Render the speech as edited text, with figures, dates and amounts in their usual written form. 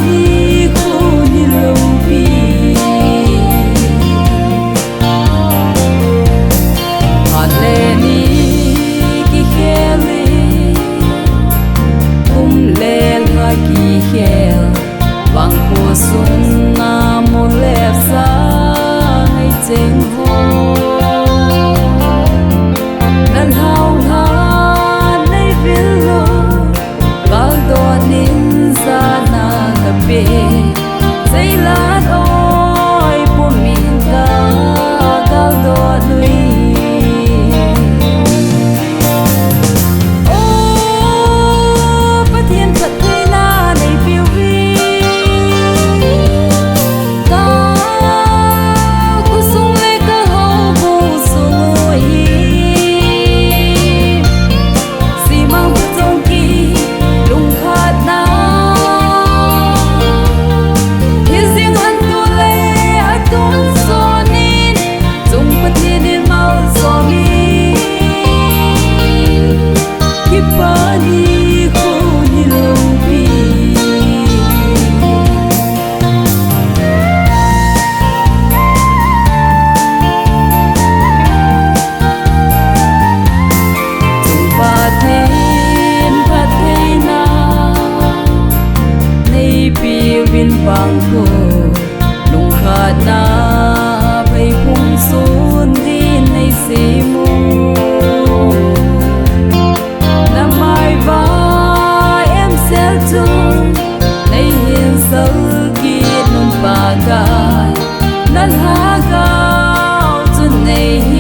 ni khu ni lâu vi hạt lệ ni ki khele lệ ha ki khel vang ko sun na mo lep sa ngay cheng ho nan hau ha nay vil lo gal do nin sa na ka pe sei la oi po min ka gal do nui bin bang ko lung khat na bai phung sun din nei se mu na mai va em sel tu nei hin sal ki nun pa ga nan ha ga tu nei